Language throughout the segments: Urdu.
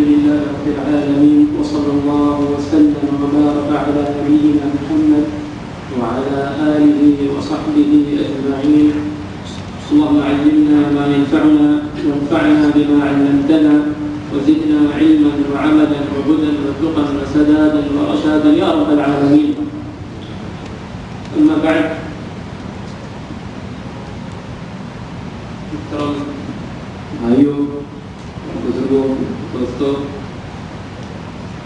لله رب العالمين وصلى الله وسلم وبارك على نبينا محمد وعلى آله وصحبه أجمعين. اللهم علمنا ما ينفعنا وانفعنا بما علمتنا وزدنا علما وعملا وهدى وتقى وسدادا ورشادا يا رب العالمين. أما بعد، بھائیوں، بزرگوں، دوستوں،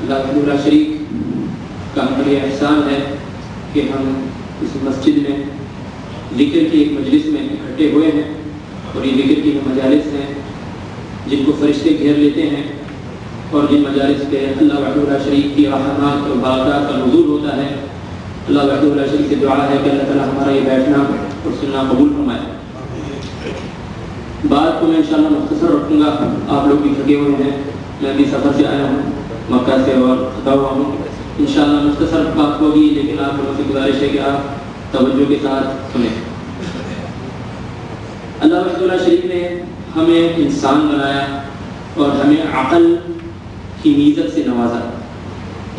اللہ شریک کا ہمارے احسان ہے کہ ہم اس مسجد میں ذکر کی ایک مجلس میں اکٹھے ہوئے ہیں، اور یہ ذکر کی مجالس ہیں جن کو فرشتے گھیر لیتے ہیں، اور جن مجالس پہ اللہ وحدہ شریک کی رحمات اور برکات کا نزول ہوتا ہے. اللہ وحدہ شریک سے دعا ہے کہ اللہ تعالیٰ ہمارا یہ بیٹھنا اور سننا قبول فرمائے. بات کو میں انشاءاللہ مختصر رکھوں گا. آپ لوگ بھی تھکے ہوئے ہیں، میں بھی سفر سے آیا ہوں مکہ سے اور تھکا ہوا ہوں. انشاءاللہ مختصر بات ہوگی، لیکن آپ لوگوں سے گزارش ہے کہ آپ توجہ کے ساتھ سنیں. اللہ وحدہ شریک نے ہمیں انسان بنایا اور ہمیں عقل کی میزت سے نوازا.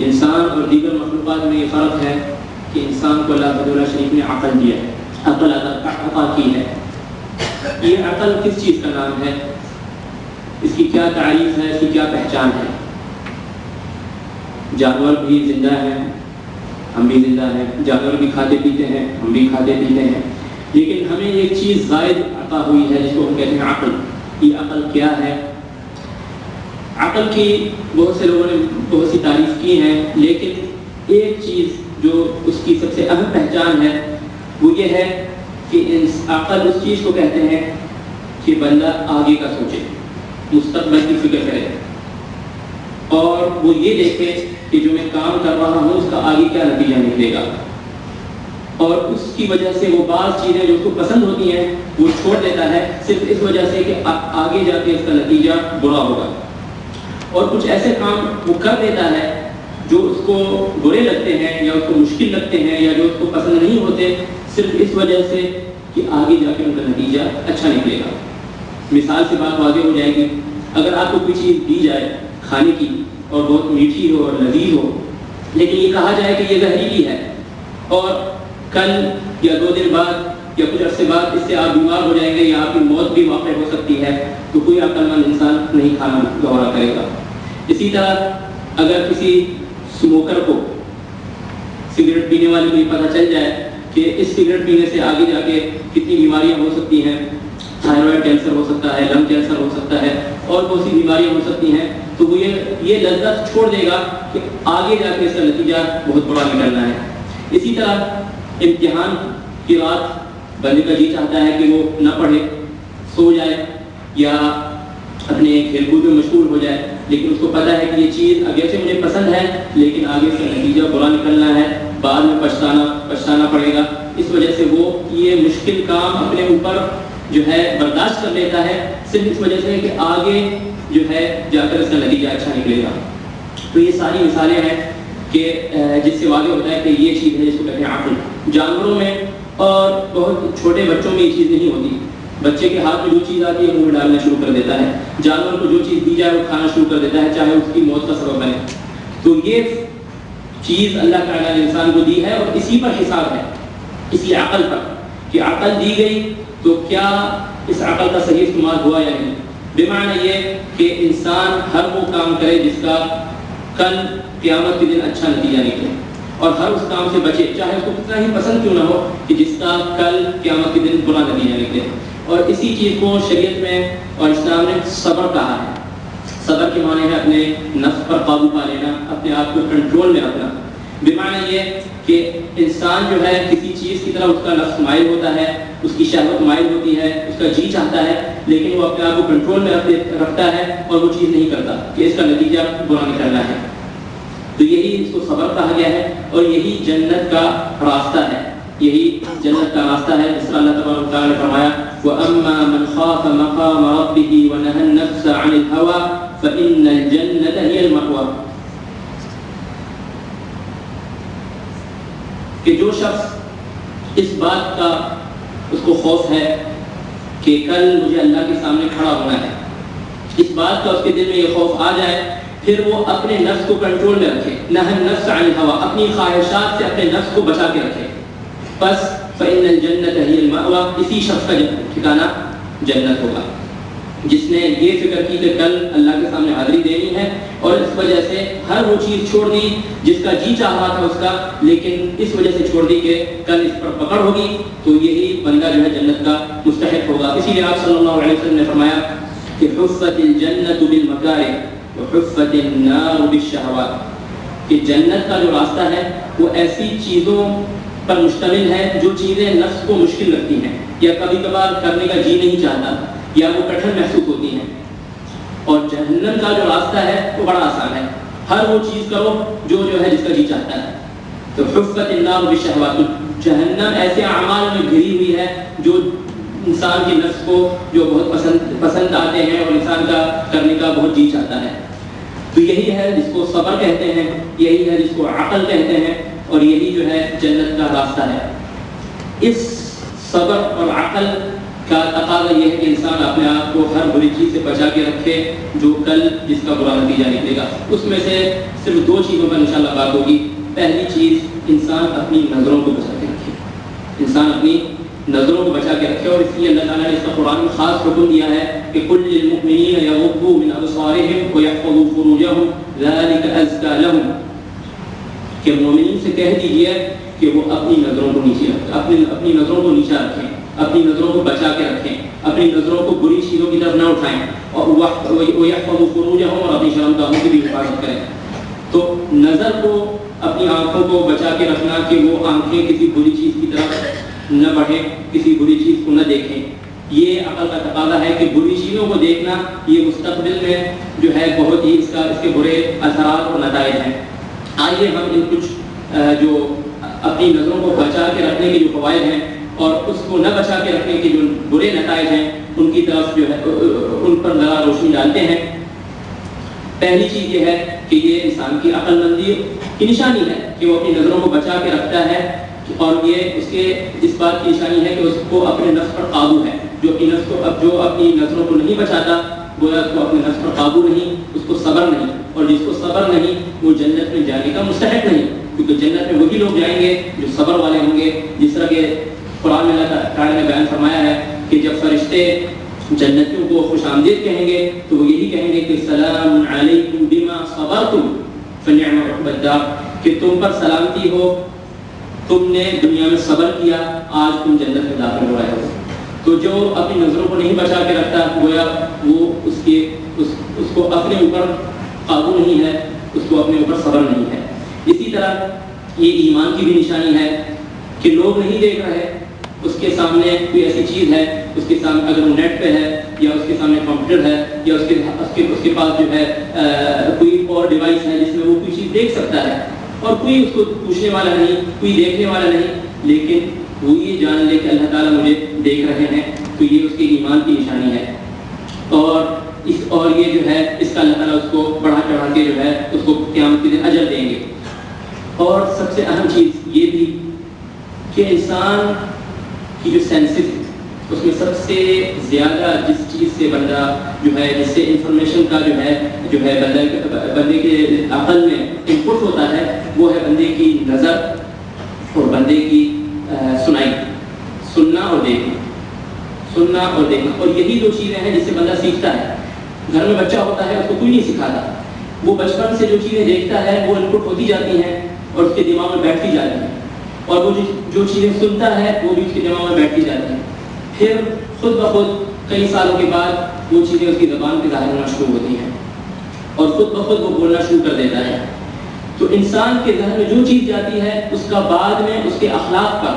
انسان اور دیگر مخلوقات میں یہ فرق ہے کہ انسان کو اللہ وحدہ شریک نے عقل دیا ہے، عقل عطا کی ہے. یہ عقل کس چیز کا نام ہے، اس کی کیا تعریف ہے، اس کی کیا پہچان ہے؟ جانور بھی زندہ ہیں، ہم بھی زندہ ہیں. جانور بھی کھاتے پیتے ہیں، ہم بھی کھاتے پیتے ہیں. لیکن ہمیں ایک چیز زائد عطا ہوئی ہے جس کو ہم کہتے ہیں عقل. یہ عقل کیا ہے؟ عقل کی بہت سے لوگوں نے بہت سی تعریف کی ہیں، لیکن ایک چیز جو اس کی سب سے اہم پہچان ہے وہ یہ ہے کہ عقل اس چیز کو کہتے ہیں کہ بندہ آگے کا سوچے، مستقبل کی فکر کرے، اور وہ یہ دیکھے کہ جو میں کام کر رہا ہوں اس کا آگے کیا نتیجہ نکلے گا، اور اس کی وجہ سے وہ بعض چیزیں جو اس کو پسند ہوتی ہیں وہ چھوڑ دیتا ہے صرف اس وجہ سے کہ آگے جا کے اس کا نتیجہ برا ہوگا. اور کچھ ایسے کام وہ کر دیتا ہے جو اس کو برے لگتے ہیں یا اس کو مشکل لگتے ہیں یا جو اس کو پسند نہیں ہوتے، صرف اس وجہ سے کہ آگے جا کے ان کا نتیجہ اچھا نکلے گا. مثال سے بات واضح ہو جائے گی. اگر آپ کو کوئی چیز دی جائے کھانے کی اور بہت میٹھی ہو اور لذیذ ہو، لیکن یہ کہا جائے کہ یہ زہریلی ہے اور کل یا 2 دن بعد یا کچھ عرصے بعد اس سے آپ بیمار ہو جائیں گے یا آپ کی موت بھی واقع ہو سکتی ہے، تو کوئی عقل مند انسان نہیں کھانا گوارا کرے گا. اسی طرح اگر کسی اسموکر کو، سگریٹ پینے والے کو یہ پتہ چل جائے کہ اس سگریٹ پینے سے آگے جا کے کتنی بیماریاں ہو سکتی ہیں، تھائرائڈ کینسر ہو سکتا ہے، لنگ کینسر ہو سکتا ہے، اور بہت سی بیماریاں ہو سکتی ہیں، تو وہ یہ لذت چھوڑ دے گا کہ آگے جا کے اس کا نتیجہ بہت بڑا نکلنا ہے. اسی طرح امتحان کی رات بندے کا جی چاہتا ہے کہ وہ نہ پڑھے، سو جائے یا اپنے کھیل کود میں مشغول ہو جائے، لیکن اس کو پتہ ہے کہ یہ چیز اگرچہ مجھے پسند ہے لیکن آگے اس کا نتیجہ برا نکلنا ہے، بعد میں پچھتانا پڑے گا. اس وجہ سے وہ یہ مشکل کام اپنے اوپر جو ہے برداشت کر لیتا ہے، صرف اس وجہ سے کہ آگے جو ہے جا کر اس کا نتیجہ اچھا نکلے گا. تو یہ ساری مثالیں ہیں کہ جس سے واضح ہوتا ہے کہ یہ چیز ہے جس کو کہتے ہیں عقل. جانوروں میں اور بہت چھوٹے بچوں میں یہ چیز نہیں ہوتی. بچے کے ہاتھ میں جو چیز آتی ہے منہ میں ڈالنا شروع کر دیتا ہے. جانور کو جو چیز دی جائے وہ کھانا شروع کر دیتا ہے، چاہے اس کی موت کا سبب بنے. تو یہ چیز اللہ تعالیٰ نے انسان کو دی ہے، اور اسی پر حساب ہے، اسی عقل پر کہ عقل دی گئی تو کیا اس عقل کا صحیح استعمال ہوا یا نہیں. بمعنی یہ کہ انسان ہر وہ کام کرے جس کا کل قیامت کے دن اچھا نتیجہ نکلے، اور ہر اس کام سے بچے چاہے اس کو کتنا ہی پسند کیوں نہ ہو کہ جس کا کل قیامت کے دن برا نتیجہ نکلے. اور اسی چیز کو شریعت میں اور اسلام نے صبر کہا ہے. صبر کے معنی ہے اپنے نفس پر قابو پا لینا، اپنے آپ کو کنٹرول میں رکھنا. بمعنی یہ کہ انسان جو ہے کسی چیز کی طرف اس کا نفس مائل ہوتا ہے، اس کی شہوت مائل ہوتی ہے، اس کا جی چاہتا ہے، لیکن وہ اپنے آپ کو کنٹرول میں رکھتا ہے اور وہ چیز نہیں کرتا کہ اس کا نتیجہ برا نکلنا ہے. تو یہی اس کو صبر کہا گیا ہے، اور یہی جنت کا راستہ ہے. یہی جنت کا راستہ ہے جس طرح اللہ تبارک و تعالیٰ نے فرمایا وَأَمَّا مَنْ خَافَ مَقَامَ رَبِّهِ وَنَهَى النَّفْسَ عَنِ الْهَوَى فَإِنَّ الْجَنَّةَ هِيَ الْمَأْوَى. کہ جو شخص اس بات کا اس کو خوف ہے کہ کل مجھے اللہ کے سامنے کھڑا ہونا ہے، اس بات کا اس کے دل میں یہ خوف آ جائے پھر وہ اپنے نفس کو کنٹرول میں رکھے، نہى النفس عن الهوى، اپنی خواہشات سے اپنے نفس کو بچا کے رکھے، بس فإن الجنة هي المأوى، اسی شخص کا ٹھکانہ جنت ہوگا جس نے یہ فکر کی کہ کل اللہ کے سامنے حاضری دینی ہے اور اس وجہ سے ہر وہ چیز چھوڑ دی جس کا جی چاہ رہا تھا اس کا، لیکن اس وجہ سے چھوڑ دی کہ کل اس پر پکڑ ہوگی، تو یہی بندہ جو ہے جنت کا مستحق ہوگا۔ اسی لیے آپ صلی اللہ علیہ وسلم نے فرمایا کہ حفت الجنت بالمکارہ وحفت النار بالشہوات، کہ جنت کا جو راستہ ہے وہ ایسی چیزوں پر مشتمل ہے جو چیزیں نفس کو مشکل لگتی ہیں یا کبھی کبھار کرنے کا جی نہیں چاہتا یا وہ کٹھن محسوس ہوتی ہیں، اور جہنم کا جو راستہ ہے وہ بڑا آسان ہے، ہر وہ چیز کرو جو ہے جس کا جی چاہتا ہے۔ تو حفت النار بالشہوات، جہنم ایسے اعمال میں گھری ہوئی ہے جو انسان کی نفس کو جو بہت پسند آتے ہیں اور انسان کا کرنے کا بہت جی چاہتا ہے۔ تو یہی ہے جس کو صبر کہتے ہیں، یہی ہے جس کو عقل کہتے ہیں، اور یہی جو ہے جنت کا راستہ ہے۔ اس صبر اور عقل کا تقاضا یہ ہے کہ انسان اپنے آپ کو ہر بری چیز سے بچا کے رکھے جو کل جس کا برا نتیجہ نکلے گا۔ اس میں سے صرف دو چیزوں پر انشاءاللہ بات ہوگی۔ پہلی چیز، انسان اپنی نظروں کو بچا کے رکھے، انسان اپنی نظروں کو بچا کے رکھے، اور اس لیے اللہ تعالیٰ نے اس کا قرآن میں خاص حکم دیا ہے کہ کل للمؤمنین یغضوا من ابصارهم ويحفظوا فروجهم ذلك ازکى لهم، کہ مومنین سے کہہ دیجیے کہ وہ اپنی نظروں کو نیچے رکھیں، اپنی نظروں کو نیچا رکھیں، اپنی نظروں کو بچا کے رکھیں، اپنی نظروں کو بری چیزوں کی طرف نہ اٹھائیں، اور وَيَحْفَظُوا فُرُوجَهُمْ، اور اپنی شرمگاہوں کی بھی حفاظت کریں۔ تو نظر کو، اپنی آنکھوں کو بچا کے رکھنا کہ وہ آنکھیں کسی بری چیز کی طرف نہ بڑھیں، کسی بری چیز کو نہ دیکھیں، یہ عقل کا تقاضا ہے کہ بری چیزوں کو دیکھنا یہ مستقبل میں جو ہے بہت ہی اس کے برے اثرات اور نتائج ہیں۔ آئیے ہم ان کچھ جو اپنی نظروں کو بچا کے رکھنے کے جو فوائد ہیں اور اس کو نہ بچا کے رکھنے کے جو برے نتائج ہیں ان کی طرف جو ہے ان پر ذرا روشنی ڈالتے ہیں۔ پہلی چیز یہ ہے کہ یہ انسان کی عقل مندی کی نشانی ہے کہ وہ اپنی نظروں کو بچا کے رکھتا ہے، اور یہ اس بات کی نشانی ہے کہ اس کو اپنے نفس پر قابو ہے۔ جو اپنی نظروں کو نہیں بچاتا گویا اس کو اپنے نفس پر قابو نہیں، اس کو صبر نہیں، اور جس کو صبر نہیں وہ جنت میں جانے کا مستحق نہیں، کیونکہ جنت میں وہی لوگ جائیں گے جو صبر والے ہوں گے۔ جس طرح کہ قرآن میں اللہ تعالیٰ نے بیان فرمایا ہے کہ جب فرشتے جنتیوں کو خوش آمدید کہیں گے تو وہ یہی کہیں گے کہ سلام علیکم بما صبرتم فنعم عقبی الدار، کہ تم پر سلامتی ہو، تم نے دنیا میں صبر کیا، آج تم جنت میں داخل ہو رہے ہو۔ تو جو اپنی نظروں کو نہیں بچا کے رکھتا گویا وہ اس کو اپنے اوپر قابو نہیں ہے، اس کو اپنے اوپر صبر نہیں ہے۔ اسی طرح یہ ایمان کی بھی نشانی ہے کہ لوگ نہیں دیکھ رہے، اس کے سامنے کوئی ایسی چیز ہے، اس کے سامنے اگر وہ نیٹ پہ ہے یا اس کے سامنے کمپیوٹر ہے یا اس کے پاس جو ہے کوئی اور ڈیوائس ہے جس میں وہ کوئی چیز دیکھ سکتا ہے، اور کوئی اس کو پوچھنے والا نہیں، کوئی دیکھنے والا نہیں، لیکن وہ یہ جان لے کہ اللہ تعالیٰ مجھے دیکھ رہے ہیں، تو یہ اس کے ایمان کی نشانی ہے۔ اور یہ جو ہے اس کا اللہ تعالیٰ اس کو بڑھا چڑھا کے جو ہے اس کو قیامت کے دن اجر دیں گے۔ اور سب سے اہم چیز یہ بھی کہ انسان کی جو سینسز اس میں سب سے زیادہ جس چیز سے بندہ جو ہے، جس سے انفارمیشن کا جو ہے بندے کے عقل میں انپٹ ہوتا ہے، وہ ہے بندے کی نظر اور بندے کی سنائی، سننا اور دیکھنا، اور یہی دو چیزیں ہیں جس سے بندہ سیکھتا ہے۔ گھر میں بچہ ہوتا ہے، اس کو کوئی نہیں سکھاتا، وہ بچپن سے جو چیزیں دیکھتا ہے وہ انپٹ ہوتی جاتی ہیں اور اس کے دماغ میں بیٹھتی جاتی ہیں، اور وہ جو چیزیں سنتا ہے وہ بھی اس کے دماغ میں بیٹھتی جاتی ہیں۔ پھر خود بخود کئی سالوں کے بعد وہ چیزیں اس کی زبان پہ ظاہر ہونا شروع ہوتی ہیں اور خود بخود وہ بولنا شروع کر دیتا ہے۔ تو انسان کے ذہن میں جو چیز جاتی ہے اس کا بعد میں اس کے اخلاق پر،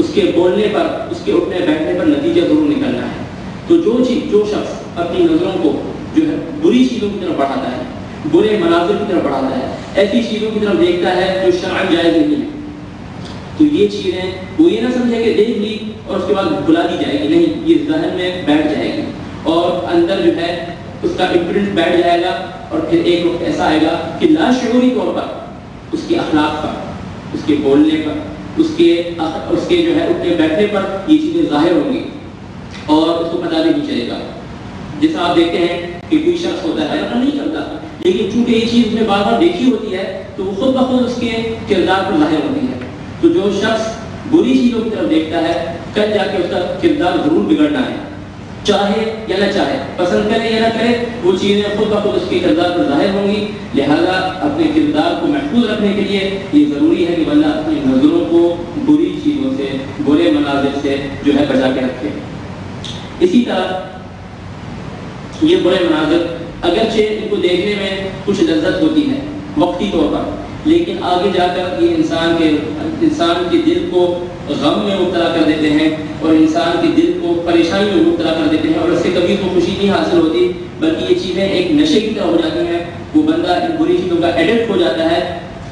اس کے بولنے پر، اس کے اٹھنے بیٹھنے پر نتیجہ ضرور نکلنا ہے۔ تو جو شخص اپنی نظروں کو جو ہے بری چیزوں کی طرف بڑھاتا ہے، برے مناظر کی طرف بڑھاتا ہے، ایسی چیزوں کی طرف دیکھتا ہے جو شرعاً جائز نہیں ہے، تو یہ چیزیں وہ یہ نہ سمجھے کہ دیکھ لی اور اس کے بعد بھلا دی جائے گی، نہیں، یہ ذہن میں بیٹھ جائے گی اور اندر جو ہے اس کا امپرنٹ بیٹھ جائے گا، اور پھر ایک وقت ایسا آئے گا کہ لاشعوری طور پر اس کے اخلاق پر، اس کے بولنے پر، اس کے جو ہے اٹھنے بیٹھنے پر یہ چیزیں ظاہر ہوں گی اور اس کو پتہ بھی نہیں چلے گا۔ جیسا آپ دیکھتے ہیں کہ کوئی شخص ہوتا ہے، پتہ نہیں چلتا لیکن چونکہ یہ چیز اس نے بار بار دیکھی ہوتی ہے تو وہ خود بخود اس کے کردار پر ظاہر ہوتی ہے. تو جو شخص بری چیزوں کی طرف دیکھتا ہے کل جا کے اس کا کردار ضرور بگڑنا ہے، چاہے یا نہ چاہے، پسند کرے یا نہ کرے، وہ چیزیں خود بخود اس کے کردار پر ظاہر ہوں گی. لہذا اپنے کردار کو محفوظ رکھنے کے لیے یہ ضروری ہے کہ بندہ اپنی نظروں کو بری چیزوں سے، برے مناظر سے جو ہے بچا کے رکھے. اسی طرح یہ برے مناظر اگرچہ ان کو دیکھنے میں کچھ لذت ہوتی ہے وقتی طور پر، لیکن آگے جا کر یہ انسان کے دل کو غم میں مبتلا کر دیتے ہیں اور انسان کے دل کو پریشانی میں مبتلا کر دیتے ہیں، اور اس سے کبھی تو خوشی نہیں حاصل ہوتی بلکہ یہ چیزیں ایک نشے کی طرح ہو جاتی ہیں. وہ بندہ ان بری چیزوں کا ایڈکٹ ہو جاتا ہے،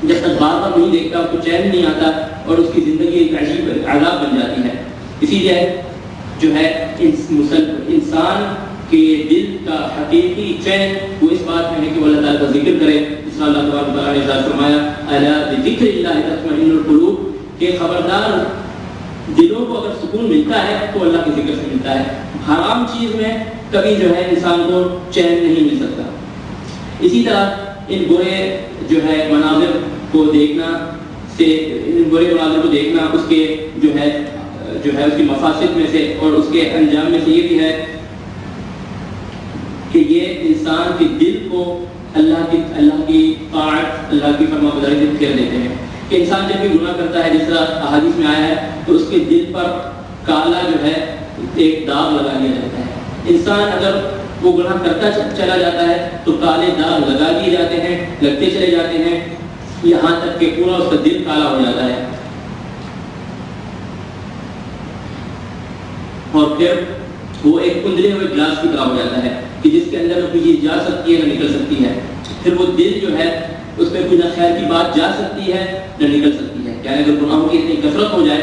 جب تک بار بار نہیں دیکھتا اس کو چین نہیں آتا اور اس کی زندگی ایک عجیب عذاب بن جاتی ہے. اسی لیے جو ہے انسان کے دل کا حقیقی چین وہ اس بات میں ہے کہ وہ اللہ تعالیٰ کا ذکر کرے. جس طرح اللہ تبارک و تعالیٰ نے ارشاد فرمایا الا بذکر اللہ تطمئن القلوب، کہ خبردار دلوں کو اگر سکون ملتا ہے تو اللہ کے ذکر سے ملتا ہے. حرام چیز میں کبھی جو ہے انسان کو چین نہیں مل سکتا. اسی طرح ان برے جو ہے مناظر کو دیکھنا سے، ان برے مناظر کو دیکھنا اس کے جو ہے اس کی مفاسد میں سے اور اس کے انجام میں سے یہ بھی ہے کہ یہ انسان کے دل کو اللہ کی طاعت، اللہ کی فرما برداری سے پھیر دیتے ہیں. کہ انسان جب بھی گناہ کرتا ہے، جس طرح احادیث میں آیا ہے، تو اس کے دل پر کالا جو ہے ایک داغ لگا دیا جاتا ہے. انسان اگر وہ گناہ کرتا چلا جاتا ہے تو کالے داغ لگا دیے جاتے ہیں، لگتے چلے جاتے ہیں، یہاں تک کہ پورا اس کا دل کالا ہو جاتا ہے. اور پھر وہ ایک کندرے ہوئے گلاس کی طرح ہو جاتا ہے کہ جس کے اندر نہ کوئی چیز جا سکتی ہے نہ نکل سکتی ہے. پھر وہ دل جو ہے اس میں کوئی نہ خیر کی بات جا سکتی ہے نہ نکل سکتی ہے. یعنی اگر گناہوں کی اتنی کثرت ہو جائے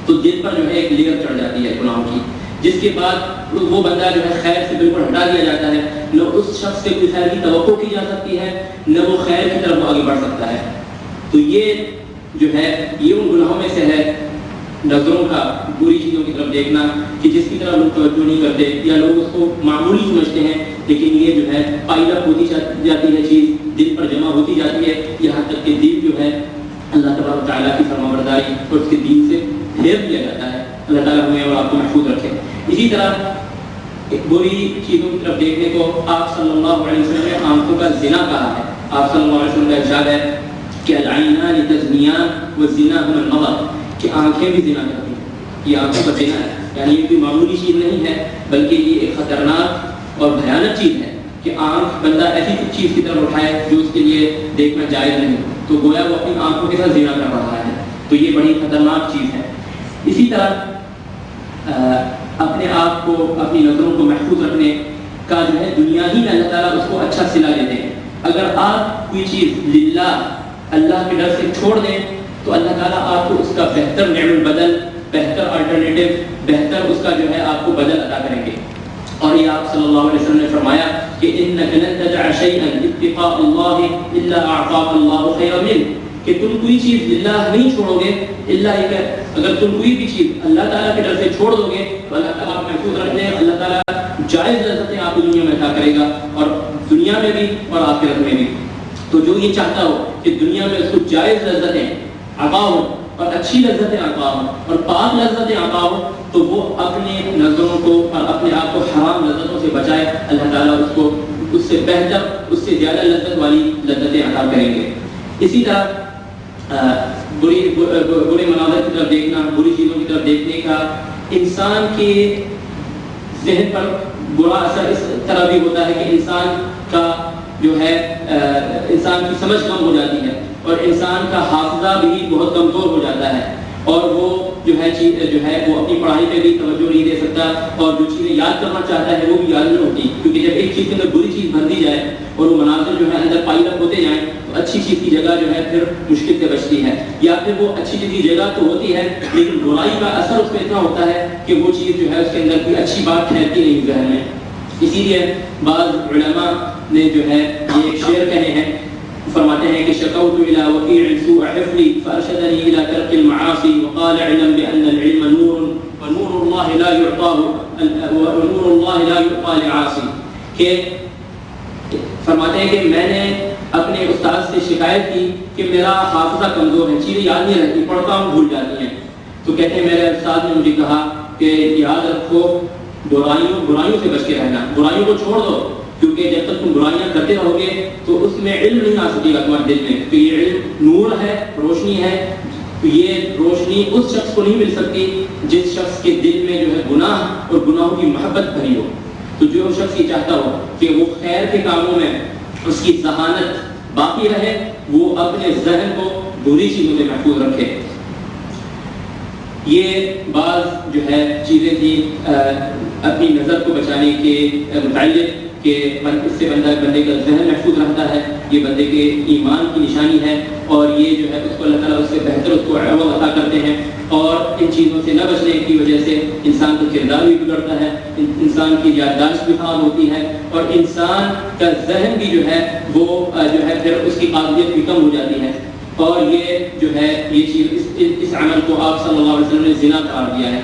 تو دل پر جو ہے ایک لیئر چڑھ جاتی ہے گناہوں کی، جس کے بعد وہ بندہ جو ہے خیر سے بالکل ہٹا دیا جاتا ہے. نہ اس شخص سے کوئی خیر کی توقع کی جا سکتی ہے، نہ وہ خیر کی طرف آگے بڑھ سکتا ہے. تو یہ جو ہے یہ ان گناہوں میں سے ہے نظروں کا، بری چیزوں کی طرف دیکھنا کہ جس کی طرف لوگ توجہ نہیں کرتے یا لوگ اس کو معمولی سمجھتے ہیں، لیکن یہ جو ہے پائل اپ ہوتی جاتی ہے، چیز دل پر جمع ہوتی جاتی ہے، یہاں تک کہ دل جو ہے اللہ تبارک و تعالیٰ کی فرمانبرداری اور اس کے دین سے پھیر دیا جاتا ہے. اللہ تعالیٰ ہمیں اور آپ کو محفوظ رکھے. اسی طرح بری چیزوں کی طرف دیکھنے کو آپ صلی اللہ علیہ وسلم نے آنکھوں کا زنا کہا ہے. آپ صلی اللہ علیہ وسلم کا ارشاد ہے کہ العینان تزنیان والزنا هما النظر، کہ آنکھیں بھی زنا کرتی ہیں. یہ آنکھوں کا زنا ہے، یعنی یہ کوئی معمولی چیز نہیں ہے بلکہ یہ ایک خطرناک اور بھیانک چیز ہے کہ آنکھ بندہ ایسی چیز کی طرف اٹھائے جو اس کے لیے دیکھنا جائز نہیں، تو گویا وہ اپنی آنکھوں کے ساتھ زنا کر رہا ہے. تو یہ بڑی خطرناک چیز ہے. اسی طرح اپنے آپ کو، اپنی نظروں کو محفوظ رکھنے کا جو ہے دنیا ہی میں اللہ تعالیٰ اس کو اچھا صلہ دیتے ہیں. اگر آپ کوئی چیز للہ، اللہ کے ڈر سے چھوڑ دیں تو اللہ تعالیٰ آپ کو اس کا بہتر نعم البدل، بہتر الٹرنیٹیو، بہتر اس کا جو ہے آپ کو بدل عطا کریں گے. اور یہ آپ صلی اللہ علیہ وسلم نے فرمایا کہ انک لن تدع شیئا اتقاء اللہ الا اعطاک اللہ خیرا منہ، کہ تم کوئی چیز للہ نہیں چھوڑو گے الا یہ کہ اگر تم کوئی بھی چیز اللہ تعالیٰ کے ڈر سے چھوڑ دو گے تو اللہ تعالیٰ آپ محفوظ رکھ لیں. اللہ تعالیٰ جائز لذتیں آپ کو دنیا میں عطا کرے گا، اور دنیا میں بھی اور آخرت میں بھی. تو جو یہ چاہتا ہو کہ دنیا میں اس کو جائز لذتیں عطا ہو اور اچھی لذتیں عطا ہو اور پاک لذتیں عطا ہو، تو وہ اپنے نظروں کو اور اپنے آپ کو حرام لذتوں سے بچائے. اللہ تعالیٰ اس کو اس سے بہتر، اس سے زیادہ لذت والی لذتیں عطا کریں گے. اسی طرح برے مناظر کی طرف دیکھنا، بری چیزوں کی طرف دیکھنے کا انسان کے ذہن پر برا اثر اس طرح بھی ہوتا ہے کہ انسان کا جو ہے انسان کی سمجھ کم ہو جاتی ہے اور انسان کا حافظہ بھی بہت کمزور ہو جاتا ہے، اور وہ جو ہے وہ اپنی پڑھائی پہ بھی توجہ نہیں دے سکتا، اور جو چیزیں یاد کرنا چاہتا ہے وہ بھی یاد نہیں ہوتی. کیونکہ جب ایک چیز کے اندر بری چیز بھر دی جائے اور وہ مناظر جو ہے اندر پائل اپ ہوتے جائیں تو اچھی چیز کی جگہ جو ہے پھر مشکل سے بچتی ہے، یا پھر وہ اچھی چیز کی جگہ تو ہوتی ہے لیکن برائی کا اثر اس پہ اتنا ہوتا ہے کہ وہ چیز جو ہے اس کے اندر کوئی اچھی بات ٹھہرتی نہیں ذہن میں. اسی لیے بعض علماء نے جو ہے یہ ایک شعر کہے ہیں، فرماتے ہیں کہ شکوت الى وقیع سوء حفظی فارشدنی الى ترک المعاصی وقال علم بان العلم نور ونور اللہ لا يعطى لعاصی، کہ فرماتے ہیں کہ میں نے اپنے استاد سے شکایت کی کہ میرا حافظہ کمزور ہے، چیزیں یاد نہیں رہتی، پڑھتا ہوں بھول جاتی ہیں. تو کہتے ہیں میرے استاد نے مجھے کہا کہ یاد رکھو برائیوں سے بچ کے رہنا، برائیوں کو چھوڑ دو، کیونکہ جب تک تم برائیاں کرتے رہو گے تو اس میں علم نہیں آ سکے گا تمہارے دل میں. تو یہ علم نور ہے، روشنی ہے. تو یہ روشنی اس شخص کو نہیں مل سکتی جس شخص کے دل میں جو ہے گناہ اور گناہوں کی محبت بھری ہو. تو جو شخص یہ چاہتا ہو کہ وہ خیر کے کاموں میں اس کی ذہانت باقی رہے، وہ اپنے ذہن کو بری چیزوں سے محفوظ رکھے. یہ بعض جو ہے چیزیں تھیں اپنی نظر کو بچانے کے متعلق کہ اس سے بندے کا ذہن محفوظ رہتا ہے، یہ بندے کے ایمان کی نشانی ہے، اور یہ جو ہے اس کو اللہ تعالیٰ اس سے بہتر اس کو عوض عطا کرتے ہیں. اور ان چیزوں سے نہ بچنے کی وجہ سے انسان کا کردار بھی بگڑتا ہے، انسان کی یادداشت بھی خراب ہوتی ہے، اور انسان کا ذہن بھی جو ہے وہ جو ہے پھر اس کی قابلیت بھی کم ہو جاتی ہے. اور یہ جو ہے یہ چیز اس عمل کو آپ صلی اللہ علیہ وسلم نے زنا قرار دیا ہے.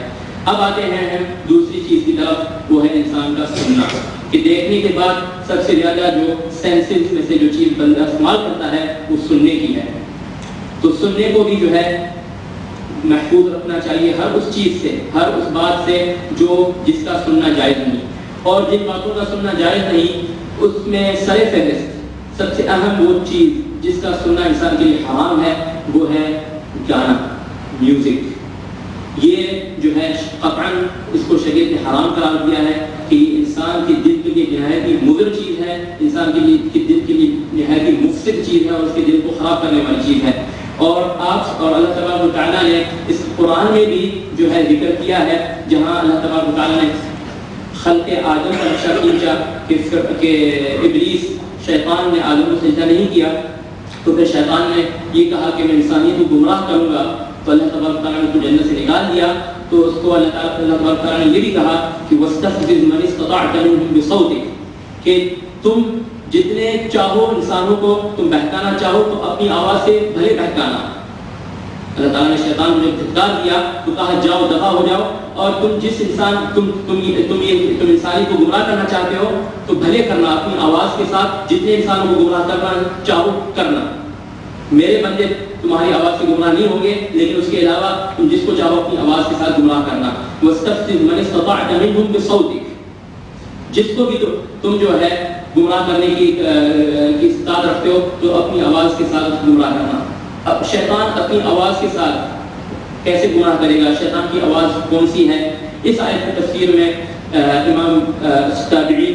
اب آتے ہیں ہم دوسری چیز کی طرف، وہ ہے انسان کا سننا، کہ دیکھنے کے بعد سب سے زیادہ جو سینسز میں سے جو چیز بندہ استعمال کرتا ہے وہ سننے کی ہے. تو سننے کو بھی جو ہے محفوظ رکھنا چاہیے ہر اس چیز سے، ہر اس بات سے جس کا سننا جائز نہیں. اور جن باتوں کا سننا جائز نہیں اس میں سر فہرست سب سے اہم وہ چیز جس کا سننا انسان کے لیے حرام ہے وہ ہے گانا، میوزک. یہ جو ہے قطعاً اس کو شریعت نے حرام قرار دیا ہے کہ یہ انسان کے دل کے لیے نہایت ہی مضر چیز ہے، انسان کے دل کے لیے نہایت ہی مفسد چیز ہے، اور اس کے دل کو خراب کرنے والی چیز ہے. اور اللہ تبارک و تعالیٰ نے اس قرآن میں بھی جو ہے ذکر کیا ہے، جہاں اللہ تبارک و تعالیٰ نے خلق آدم کا نقشہ کھینچا کہ ابلیس شیطان نے آدم کو سجدہ نہیں کیا، تو پھر شیطان نے یہ کہا کہ میں انسانیت کو گمراہ کروں گا. تو اللہ تبارک تعالیٰ نے اس کو جنت سے نکال دیا. تو اس کو اللہ تبارک تعالیٰ نے یہ بھی کہا کہ وَاسْتَفْزِزْ مَنِ اسْتَطَعْتَ مِنْهُمْ بِصَوْتِكَ، کہ تم جتنے چاہو انسانوں کو تم بہکانا چاہو تو اپنی آواز سے بھلے بہکانا. اللہ تعالیٰ نے شیطان کو جب دھتکار دیا تو کہا جاؤ دفع ہو جاؤ، اور تم جس انسان تم انسانی کو گمراہ کرنا چاہتے ہو تو بھلے کرنا، اپنی آواز کے ساتھ جتنے انسانوں کو گمراہ کرنا چاہو کرنا. میرے بندے تمہاری آواز سے گمراہ نہیں ہوں گے، لیکن اس کے علاوہ تم جس کو چاہو اپنی آواز کے ساتھ گمراہ کرنا. وَاسْتَفْزِزْ مَنِ اسْتَطَعْتَ مِنْهُمْ بِصَوْتِكَ، جس کو بھی تم جو ہے گمراہ کرنے کی استطاعت رکھتے ہو تو اپنی آواز کے ساتھ گمراہ کرنا. اب شیطان اپنی آواز کے ساتھ کیسے گمراہ کرے گا؟ شیطان کی آواز کون سی ہے؟ اس آیت کی تفسیر میں امام تابعین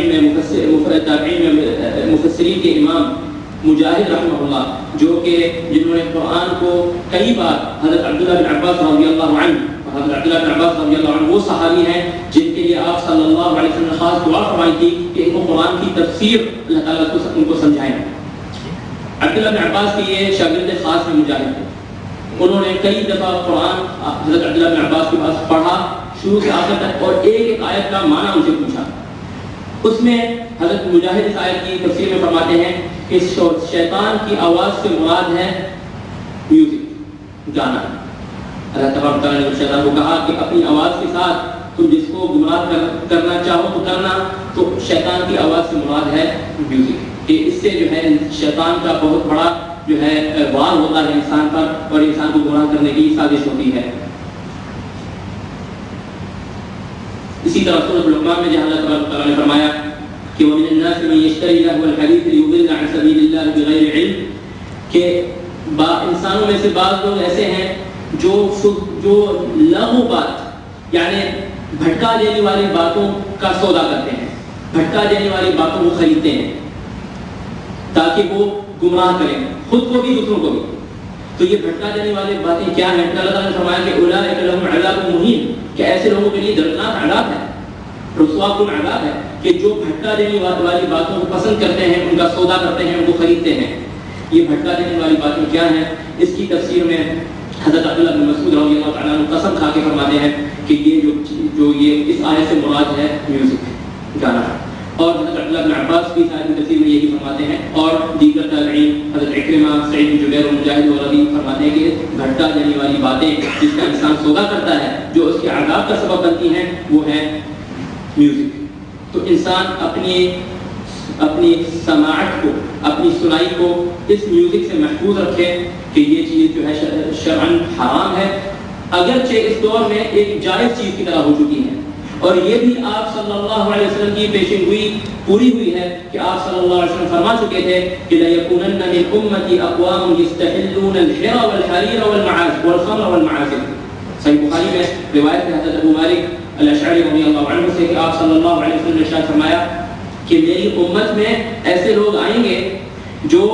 میں مفسرین کے امام مجاہد رحمہ اللہ، جنہوں نے قرآن کو کئی بار، حضرت عبداللہ بن عباس رضی اللہ عنہ، حضرت عبداللہ بن عباس رضی اللہ عنہ وہ صحابی ہیں جن کے لیے آپ صلی اللہ علیہ وسلم نے خاص دعا فرمائی تھی کہ ان کو قرآن کی تفسیر اللہ تعالیٰ ان کو سمجھائیں. عبداللہ بن عباس کے یہ شاگرد خاص میں مجاہد تھے. انہوں نے کئی دفعہ قرآن حضرت عبداللہ بن عباس کے پاس پڑھا شروع سے آخر تک، اور ایک ایک آیت کا معنی ان سے پوچھا. اس میں حضرت مجاہد اس آیت کی تفسیر میں فرماتے ہیں کہ شیطان کی آواز سے مراد ہے میوزک، گانا. اللہ تبارک تعالیٰ نے شیطان کو کہا کہ اپنی آواز کے ساتھ تم جس کو گمراہ کرنا چاہو تو کرنا، تو شیطان کی آواز سے مراد ہے میوزک. کہ اس سے جو ہے شیطان کا بہت بڑا جو ہے وار ہوتا ہے انسان پر، اور انسان کو گمراہ کرنے کی سازش ہوتی ہے. اسی طرح سورۃ لقمان میں جہاں اللہ تبارک تعالیٰ نے فرمایا کہ وَمِنَ النَّاسِ مَن يَشْتَرِي لَهْوَ الْحَدِيثِ لِيُضِلَّ عَن سَبِيلِ اللَّهِ بِغَيْرِ عِلْمٍ، کہ انسانوں میں سے بعض لوگ ایسے ہیں جو لغو بات یعنی بھٹکا دینے والی باتوں کا سودا کرتے ہیں، بھٹکا دینے والی باتوں کو خریدتے ہیں تاکہ وہ گمراہ کریں خود کو بھی دوسروں کو بھی. تو یہ بھٹکا دینے والی باتیں کیا ہیں؟ اللہ تعالیٰ نے فرمایا کہ اولئک لہم عذاب مہین، کہ ایسے لوگوں کے لیے دردناک عذاب ہے، رسوا کن عذاب ہے، کہ جو بھٹکا دینے والی باتوں کو پسند کرتے ہیں، ان کا سودا کرتے ہیں، ان کو خریدتے ہیں. یہ بھٹکا دینے والی باتیں کیا ہیں؟ اس کی تفسیر میں حضرت عبداللہ بن مسعود رضی اللہ تعالیٰ عنہ قسم کھا کے فرماتے ہیں کہ یہ جو یہ اس آیت سے مراد ہے میوزک، گانا. اور حضرت عبداللہ بن عباس بھی آیت کی تفسیر میں یہی فرماتے ہیں، اور دیگر تابعین حضرت اکرمہ، سعید بن جبیر اور مجاہد وغیرہ بھی فرماتے ہیں کہ بھٹکا دینے والی باتیں جس کا انسان سودا کرتا ہے، جو اس کے عذاب کا سبب بنتی ہیں، وہ ہے میوزک. تو انسان اپنی سماعت کو، اپنی سنائی کو اس میوزک سے محفوظ رکھیں کہ یہ چیز جو ہے شرعاً حرام ہے، اگرچہ اس دور میں ایک جائز چیز کی طرح ہو چکی ہے۔ اور یہ بھی آپ صلی اللہ علیہ وسلم کی پیشن گوئی پوری ہوئی ہے کہ آپ صلی اللہ علیہ وسلم فرما چکے تھے کہ لَيَكُونَنَّ مِنْ أُمَّتِي أَقْوَامٌ يَسْتَحِلُّونَ الْحِرَ وَالْحَرِيرَ وَالْخَمْرَ وَالْمَعَازِفَ۔ صحیح بخاری میں روایت ہے حضرت ابو مالک الاشعری رضی اللہ عنہ سے کہ آپ صلی اللہ علیہ وسلم نے ارشاد فرمایا کہ میری امت میں ایسے لوگ آئیں گے جو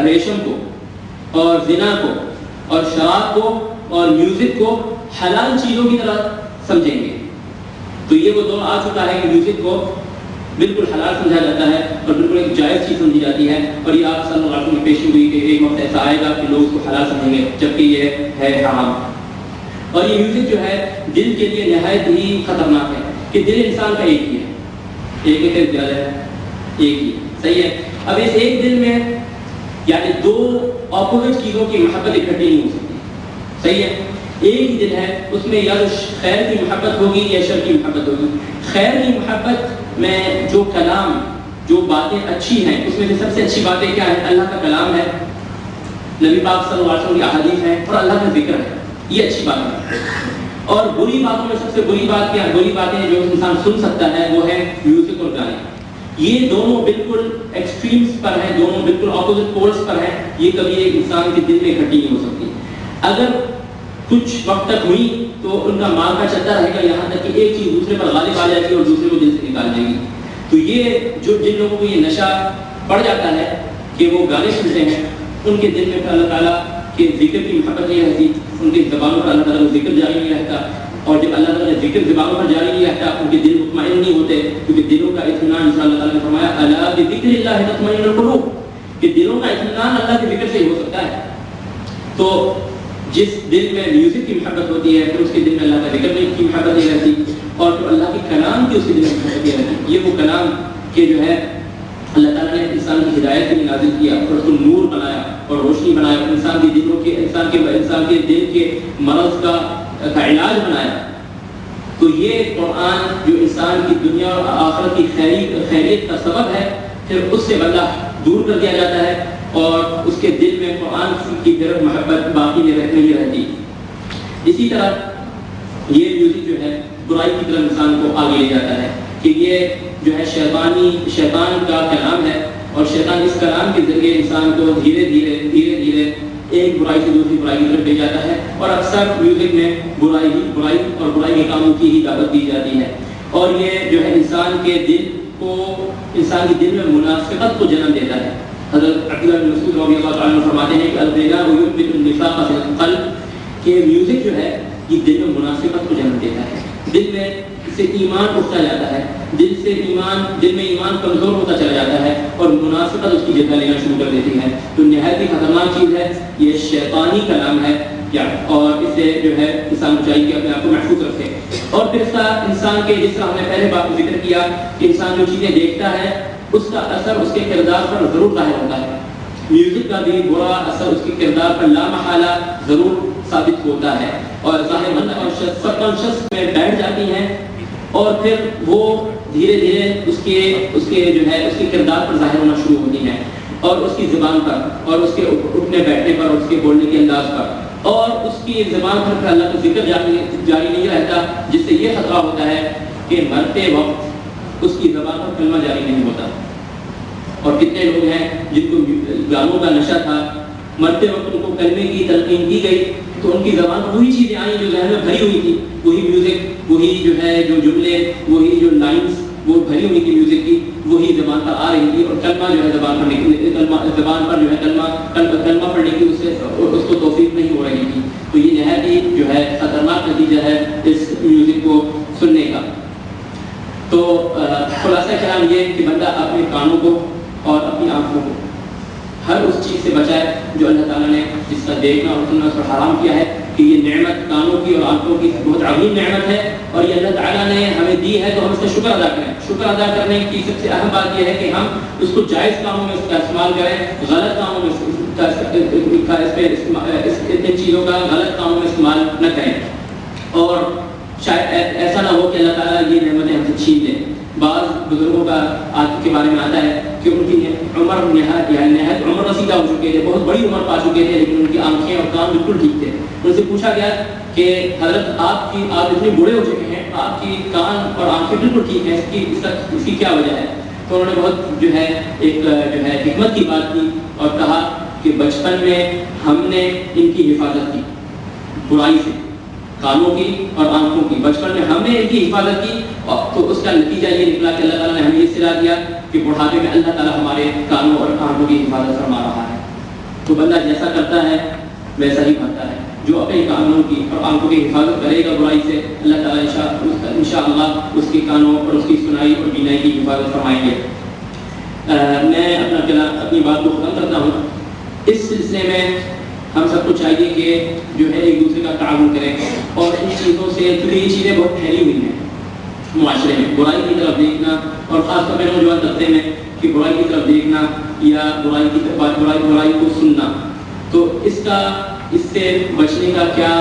ریشم کو اور زنا کو اور شراب کو اور میوزک کو حلال چیزوں کی طرح سمجھیں گے۔ تو یہ وہ دور آ چکا ہے کہ میوزک کو بالکل حلال سمجھا جاتا ہے اور بالکل ایک جائز چیز سمجھی جاتی ہے، اور یہ آپ صلی اللہ علیہ وسلم کی پیشن گوئی کہ ایک وقت ایسا آئے گا کہ لوگ اس کو حلال سمجھیں گے جبکہ یہ ہے حرام۔ اور یہ میوزک جو ہے دل کے لیے نہایت ہی خطرناک ہے کہ دل انسان کا ایک ہی ہے، ایک دل ہے، ایک ہی، صحیح ہے۔ اب اس ایک دل میں یعنی دو اپوزٹ چیزوں کی محبت اکٹھی نہیں ہو سکتی، صحیح ہے۔ ایک ہی دل ہے، اس میں یا تو خیر کی محبت ہوگی یا شر کی محبت ہوگی۔ خیر کی محبت میں جو کلام، جو باتیں اچھی ہیں، اس میں سے سب سے اچھی باتیں کیا ہیں؟ اللہ کا کلام ہے، نبی پاک صلی اللہ علیہ وسلم کی احادیث ہیں اور اللہ کا ذکر ہے، یہ اچھی بات ہے۔ اور بری باتوں میں سب سے بری بات کیا؟ بری باتیں جو انسان سن سکتا ہے وہ ہے میوزک اور گانے۔ یہ دونوں بالکل ایکسٹریمز پر ہیں، دونوں بالکل اپوزٹ پولز پر ہیں، یہ کبھی ایک انسان کے دل میں اکٹھی نہیں ہو سکتی۔ اگر کچھ وقت تک ہوئی تو ان کا مال کا چلتا رہے گا یہاں تک کہ ایک چیز دوسرے پر غالب آ جائے گی اور دوسرے کو دل سے نکال جائے گی۔ تو یہ جن لوگوں کو یہ نشہ پڑ جاتا ہے کہ وہ گانے سنتے ہیں، ان کے دل میں پھر اللہ تعالیٰ کے ذکر کی محبت نہیں رہتی، ان کی زبانوں پر اللہ تعالیٰ کا ذکر جاری نہیں رہتا، اور جب اللہ تعالیٰ کا ذکر زبانوں پر جاری نہیں رہتا ان کے دل مطمئن نہیں ہوتے، کیونکہ دلوں کا اطمینان جس اللہ تعالیٰ نے فرمایا الا بذکر اللہ تطمئن القلوب، کہ دلوں کا اطمینان اللہ کے ذکر سے ہی ہو سکتا ہے۔ تو جس دل میں میوزک کی محبت ہوتی ہے پھر اس کے دل میں اللہ کا ذکر کی محبت نہیں رہتی، اور جو اللہ کے کلام کی اس کے دل میں محبت نہیں رہتی۔ یہ وہ کلام کہ جو ہے اللہ تعالیٰ نے انسان کی ہدایت کے لیے نازل کیا اور اس کو نور بنایا اور روشنی بنایا، انسان کے دلوں کے انسان کے دل کے مرض کا علاج بنایا۔ تو یہ قرآن جو انسان کی دنیا اور آخرت کی خیریت کا سبب ہے، پھر اس سے بندہ دور کر دیا جاتا ہے اور اس کے دل میں قرآن کی طرف محبت باقی نہیں رہتی۔ اسی طرح یہ میوزک جو ہے برائی کی طرف انسان کو آگے لے جاتا ہے کہ یہ جو ہے شیطان کا کلام ہے، اور شیطان اس کلام کے ذریعے انسان کو دھیرے دھیرے ایک برائی سے دوسری برائی کی طرف لے جاتا ہے، اور اکثر میوزک میں برائی اور برائی کے کاموں کی ہی دعوت دی جاتی ہے، اور یہ جو ہے انسان کے دل میں منافقت کو جنم دیتا ہے۔ حضرت عبداللہ بن مسعود رضی اللہ عنہ فرماتے ہیں کہ الغناء یثبت النفاق فی القلب، کہ میوزک جو ہے یہ دل میں منافقت کو جنم دیتا ہے، دل میں سے ایمان اٹھتا جاتا ہے، دل میں ایمان کمزور ہوتا چلا جاتا ہے اور منافقت اس کی جگہ لینا شروع کر دیتی ہے۔ تو نہایت ہی خطرناک چیز ہے، یہ شیطانی کلام ہے، اور اس سے جو ہے انسان کو چاہیے کہ اپنے آپ کو محفوظ رکھے۔ اور پھر اس کا انسان کے جس طرح ہم نے پہلے بات ذکر کیا کہ انسان جو چیزیں دیکھتا ہے اس کا اثر اس کے کردار پر ضرور ظاہر ہوتا ہے۔ میوزک کا بھی برا اثر اس کے کردار پر لامحالہ ضرور ثابت ہوتا ہے، اور ظاہر سب کانشس میں بیٹھ جاتی ہیں، اور پھر وہ دھیرے دھیرے اس کے کردار پر ظاہر ہونا شروع ہوتی ہیں، اور اس کی زبان پر اور اس کے اٹھنے بیٹھنے پر اور اس کے بولنے کے انداز پر، اور اس کی زبان پر پھر اللہ کا ذکر جاری نہیں رہتا، جس سے یہ خطرہ ہوتا ہے کہ مرتے وقت اس کی زبان پر کلمہ جاری نہیں ہوتا۔ اور کتنے لوگ ہیں جن کو گانوں کا نشہ تھا، مرتے وقت ان کو کلمے کی تلقین کی گئی تو ان کی زبان پر وہی چیزیں آئیں جو ذہن میں بھری ہوئی تھی، وہی میوزک، وہی جو ہے جو جملے، وہی جو لائنز وہ بھری ہوئی تھی میوزک کی، وہی زبان پر آ رہی تھی، اور کلمہ جو ہے زبان پر جو ہے کلمہ پڑھنے کی اس کو توفیق نہیں ہو رہی تھی۔ تو یہ نہایت ہی جو ہے خطرناک نتیجہ ہے اس میوزک کو سننے کا۔ تو خلاصہ کلام یہ کہ بندہ اپنے کانوں کو اور اپنی آنکھوں کو ہر اس چیز سے بچائے جو اللہ تعالیٰ نے جس کا دیکھنا اور سننا اس پر حرام کیا ہے، کہ یہ نعمت کانوں کی اور آنکھوں کی بہت عظیم نعمت ہے، اور یہ اللہ تعالیٰ نے ہمیں دی ہے تو ہم اس کا شکر ادا کریں۔ شکر ادا کرنے کی سب سے اہم بات یہ ہے کہ ہم اس کو جائز کاموں میں اس کا استعمال کریں، غلط کاموں میں ان چیزوں کا غلط کاموں میں استعمال نہ کریں، اور شاید ایسا نہ ہو کہ اللہ تعالیٰ یہ نعمتیں ہم سے چھین لیں۔ بعض بزرگوں کا کے بارے میں آتا ہے کہ ان کی عمر نہایت عمر رسیدہ ہو چکے تھے، بہت بڑی عمر پا چکے تھے، لیکن ان کی آنکھیں اور کان بالکل ٹھیک تھے۔ ان سے پوچھا گیا کہ حضرت آپ اتنے بوڑھے ہو چکے ہیں، آپ کی کان اور آنکھیں بالکل ٹھیک ہیں، اس کی کیا وجہ ہے؟ تو انہوں نے بہت ایک حکمت کی بات کی اور کہا کہ بچپن میں ہم نے ان کی حفاظت کی برائی سے، کانوں کی اور آنکھوں کی، بچپن میں ہم نے ان کی حفاظت کی، اور تو اس کا نتیجہ یہ نکلا کہ اللہ تعالیٰ نے ہمیں یہ صلہ دیا کہ بڑھاپے میں اللہ تعالیٰ ہمارے کانوں اور آنکھوں کی حفاظت فرما رہا ہے۔ تو بندہ جیسا کرتا ہے ویسا ہی بھرتا ہے۔ جو اپنے کانوں کی اور آنکھوں کی حفاظت کرے گا برائی سے، اللہ تعالیٰ انشاءاللہ اس کے کانوں اور اس کی سنائی اور بینائی کی حفاظت فرمائیں گے۔ میں اپنی بات کو ختم کرتا ہوں۔ اس سلسلے میں ہم سب کو چاہیے کہ ایک دوسرے کا تعاون کریں، اور ان چیزوں سے، کیونکہ یہ چیزیں بہت پھیلی ہوئی ہیں معاشرے میں، برائی کی طرف دیکھنا، اور خاص طور پہ نوجوان طبقے میں کہ برائی کی طرف دیکھنا یا برائی کو سننا، تو اس سے بچنے کا کیا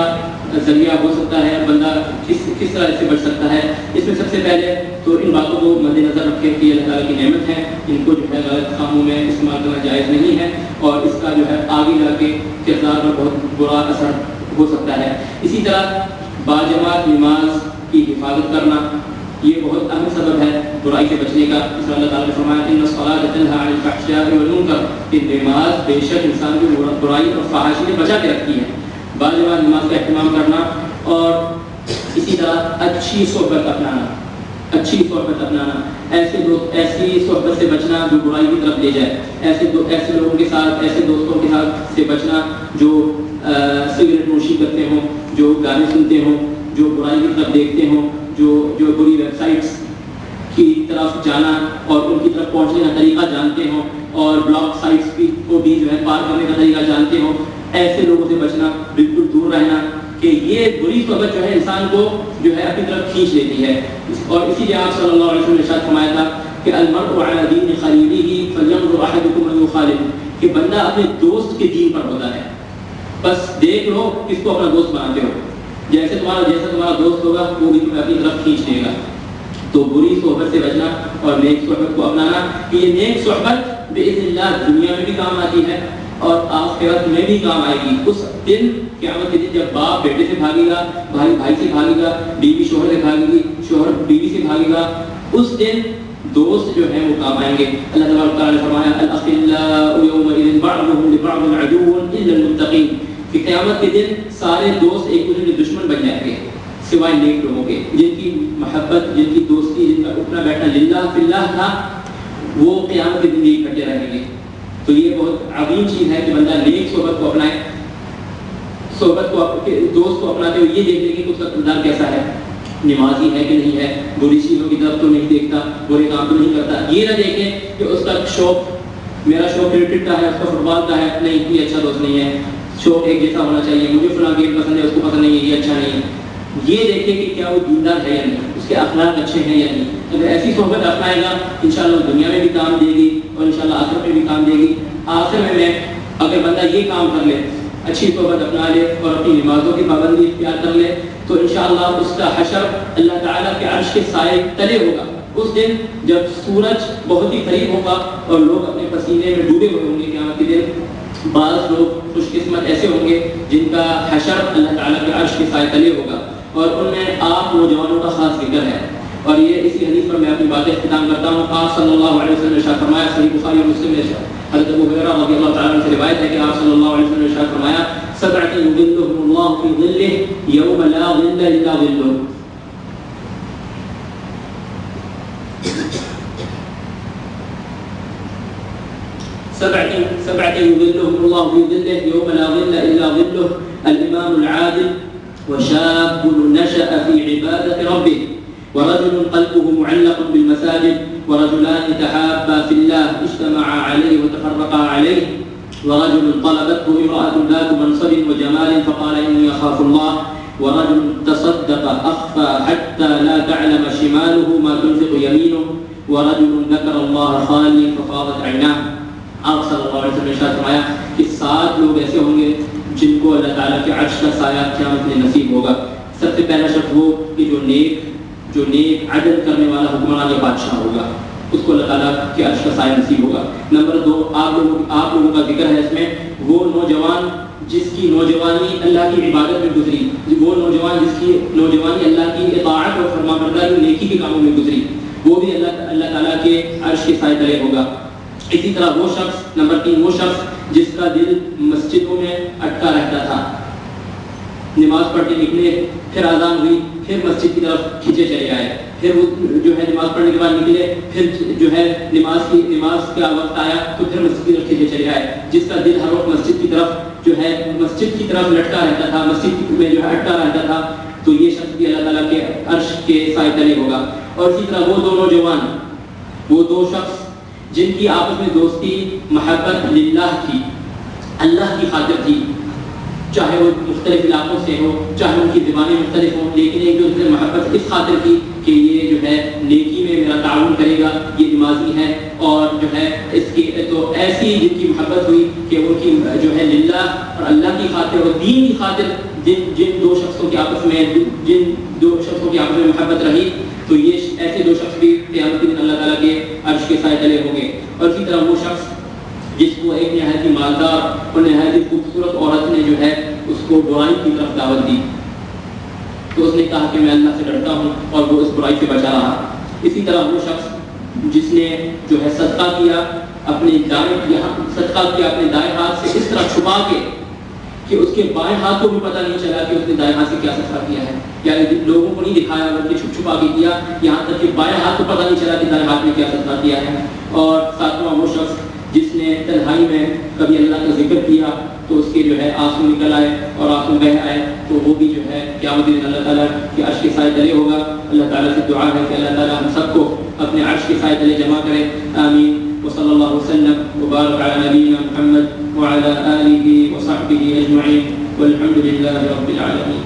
ذریعہ ہو سکتا ہے، بندہ کس طرح اس سے بچ سکتا ہے؟ اس میں سب سے پہلے تو ان باتوں کو مد نظر رکھیں کہ اللہ تعالیٰ کی نعمت ہے، ان کو غلط کاموں میں استعمال کرنا جائز نہیں ہے، اور اس کا آگے جا کے کردار پر بہت برا اثر ہو سکتا ہے۔ اسی طرح باجماعت نماز کی حفاظت کرنا یہ بہت اہم سبب ہے برائی سے بچنے کا۔ اس میں اللہ تعالیٰ نے فرمایا ان الصلاۃ تنہی عن الفحشاء والمنکر، کہ نماز بے شک انسان کو برائی اور فحاشی سے بچا کے رکھتی ہے۔ باجماعت نماز کا اہتمام کرنا، اور اسی طرح اچھی صحبت اپنانا، ایسی صحبت سے بچنا جو برائی کی طرف لے جائے، ایسے لوگوں کے ساتھ، ایسے دوستوں کے ساتھ سے بچنا جو سگریٹ نوشی کرتے ہوں، جو گانے سنتے ہوں، جو برائی کی طرف دیکھتے ہوں، جو بری ویب سائٹس کی طرف جانا اور ان کی طرف پہنچنے کا طریقہ جانتے ہوں، اور بلاک سائٹس کو بھی پار کرنے کا طریقہ جانتے ہوں، ایسے لوگوں سے بچنا، بالکل دور رہنا، کہ یہ بری صحبت انسان کو اپنی طرف کھینچ لیتی ہے۔ اور اسی لیے آپ صلی اللہ علیہ وسلم نے ارشاد فرمایا تھا کہ المرء علی دین خلیلہ فلینظر احدکم من یخالل، کہ بندہ اپنے دوست کے دین پر ہوتا ہے، بس دیکھ لو کس کو اپنا دوست بناتے ہو، جیسا تمہارا دوست ہوگا وہ بھی تمہیں اپنی طرف کھینچ لے گا۔ تو بری صحبت سے بچنا اور نیک صحبت کو اپنانا، کہ یہ نیک صحبت باذن اللہ دنیا میں بھی کام آتی ہے اور آخرت میں بھی کام آئے گی۔ اس دن قیامت کے دن جب باپ بیٹے سے بھاگے گا، بھائی سے بھاگے گا، بیوی شوہر سے بھاگے گی، شوہر بیوی سے بھاگے گا، اس دن دوست وہ کام آئیں گے۔ اللہ تبارک تعالیٰ نے فرمایا الاخلاء یومئذ بعضهم لبعض عدو الا المتقین، کہ قیامت کے دن سارے دوست ایک دوسرے کے دشمن بن جائیں گے سوائے نیک لوگوں کے، جن کی محبت، جن کی دوستی، جن کا اٹھنا بیٹھنا للہ فی اللہ تھا، وہ قیامت کے دن بھی اکٹھے رہیں گے۔ تو یہ بہت عظیم چیز ہے کہ بندہ نیک صحبت کو اپنائے، دوست کو اپناتے ہوئے یہ دیکھ لیں کہ اس کا کردار کیسا ہے، نمازی ہے کہ نہیں ہے، بری چیزوں کی طرف تو نہیں دیکھتا، برے کام تو نہیں کرتا۔ یہ نہ دیکھیں کہ اس کا شوق، میرا شوق کرکٹ کا ہے، اس کا فٹ بال کا ہے، نہیں یہ اچھا دوست نہیں ہے، شوق ایک جیسا ہونا چاہیے، مجھے فلاں گیم پسند ہے اس کو پسند نہیں ہے، یہ اچھا نہیں ہے۔ یہ دیکھیں کہ کیا وہ دیندار ہے یا نہیں، اس کے اخلاق اچھے ہیں یا نہیں۔ اگر ایسی صحبت اپنائے گا انشاءاللہ دنیا میں بھی کام دے گی اور انشاءاللہ آخرت میں بھی کام دے گی۔ آخر میں اگر بندہ یہ کام کر لے، اچھی صحبت اپنا لے اور اپنی نمازوں کی پابندی اختیار کر لے، تو انشاءاللہ اس کا حشر اللہ تعالیٰ کے عرش کے سائے تلے ہوگا۔ اس دن جب سورج بہت ہی قریب ہوگا اور لوگ اپنے پسینے میں ڈوبے ہوئے ہوں گے، قیامت کے دن بعض لوگ خوش قسمت ایسے ہوں گے جن کا حشر اللہ تعالیٰ کے عرش کے سائے تلے ہوگا، اور ان میں آپ نوجوانوں کا خاص ذکر ہے۔ اور یہ اسی حدیث پر میں اپنی باتیں اختتام کرتا ہوں۔ آپ صلی اللہ علیہ وسلم نے ارشاد فرمایا، صحیح بخاری اور مسلم میں حضرت ابو ہریرہ رضی اللہ تعالیٰ عنہ سے روایت ہے کہ آپ صلی اللہ علیہ وسلم نے ارشاد فرمایا، سبعۃ یظلهم اللہ فی ظلہ یوم لا ظل الا ظلہ، سبعة يظلهم الله في ظله يوم لا ظل إلا ظله، الإمام العادل، وشاب نشأ في عبادة ربه، ورجل قلبه معلق بالمساجد، ورجلان تحابا في الله اجتمعا عليه وتفرقا عليه، ورجل طلبته امرأة ذات منصب وجمال فقال إني أخاف الله، ورجل تصدق أخفى حتى لا تعلم شماله ما تنفق يمينه، ورجل ذكر الله خاليا ففاضت عيناه۔ آپ صلی اللہ علیہ وسلم نے ارشاد فرمایا کہ 7 لوگ ایسے ہوں گے جن کو اللہ تعالیٰ کے عرش کا سایہ قیامت میں نصیب ہوگا۔ سب سے پہلا شخص وہ کہ جو نیک جو نیک عدل کرنے والا حکمران یا بادشاہ ہوگا اس کو اللہ تعالیٰ کے عرش کا سایہ نصیب ہوگا۔ نمبر 2، آپ لوگوں کا ذکر ہے اس میں، وہ نوجوان جس کی نوجوانی اللہ کی عبادت میں گزری، وہ نوجوان جس کی نوجوانی اللہ کی اطاعت اور فرمانبرداری اور نیکی کے کاموں میں گزری، وہ بھی اللہ تعالیٰ کے عرش کے سائے تلے ہوگا۔ اسی طرح وہ شخص، نمبر 3، وہ شخص جس کا دل مسجدوں میں اٹکا رہتا تھا، نماز پڑھ کے نکلے، پھر اذان ہوئی، پھر مسجد کی طرف کھینچے چلے آئے، پھر وہ جو ہے نماز پڑھنے کے بعد نکلے، پھر جو ہے نماز کا وقت آیا تو پھر مسجد کی طرف کھینچے چلے آئے، جس کا دل ہر وقت مسجد کی طرف جو ہے مسجد کی طرف لٹکا رہتا تھا، مسجد میں جو ہے اٹکا رہتا تھا، تو یہ شخص بھی اللہ تعالیٰ کے عرش کے سائے تلے ہوگا۔ اور اسی طرح وہ دو نوجوان، وہ دو شخص جن کی آپس میں دوستی محبت للہ تھی، اللہ کی خاطر تھی، چاہے وہ مختلف علاقوں سے ہو، چاہے ان کی زبانیں مختلف ہوں، لیکن ایک دوسرے سے محبت اس خاطر کی کہ یہ جو ہے نیکی میں میرا تعاون کرے گا، یہ نمازی ہے، اور جو ہے اس کی تو ایسی جن کی محبت ہوئی کہ ان کی جو ہے للہ اور اللہ کی خاطر اور دین کی خاطر جن دو شخصوں کے آپس میں محبت رہی، تو یہ ایسے دو شخص بھی قیامت کے دن اللہ تعالیٰ کے عرش کے سائے تلے ہوں گے۔ اور اسی طرح وہ شخص جس کو ایک نہایت ہی مالدار اور نہایت ہی خوبصورت عورت نے جو ہے اس کو برائی کی طرف دعوت دی، تو اس نے کہا کہ میں اللہ سے ڈرتا ہوں، اور وہ اس برائی سے بچا رہا۔ اسی طرح وہ شخص جس نے جو ہے صدقہ کیا اپنے دائیں ہاتھ سے اس طرح چھپا کے کہ اس کے بائیں ہاتھ کو بھی پتہ نہیں چلا کہ اس نے دائیں ہاتھ سے کیا صدقہ کیا ہے، یعنی لوگوں کو نہیں دکھایا بلکہ چھپا کے کیا، یہاں تک کہ بائیں ہاتھ کو پتہ نہیں چلا کہ دائیں ہاتھ میں کیا صدقہ کیا ہے۔ اور ساتواں وہ شخص جس نے تنہائی میں کبھی اللہ کا ذکر کیا تو اس کے جو ہے آنسو نکل آئے اور آنسو بہہ آئے، تو وہ بھی جو ہے قیامت کے دن اللہ تعالیٰ کے عرش کے سائے تلے ہوگا۔ اللہ تعالیٰ سے دعا ہے کہ اللہ تعالیٰ ہم سب کو اپنے عرش کے سائے تلے جمع کرے، آمین۔ وصلی اللہ وسلم وبارک علی نبینا محمد وعلی آلہ وصحبہ اجمعین والحمد للہ رب العالمین۔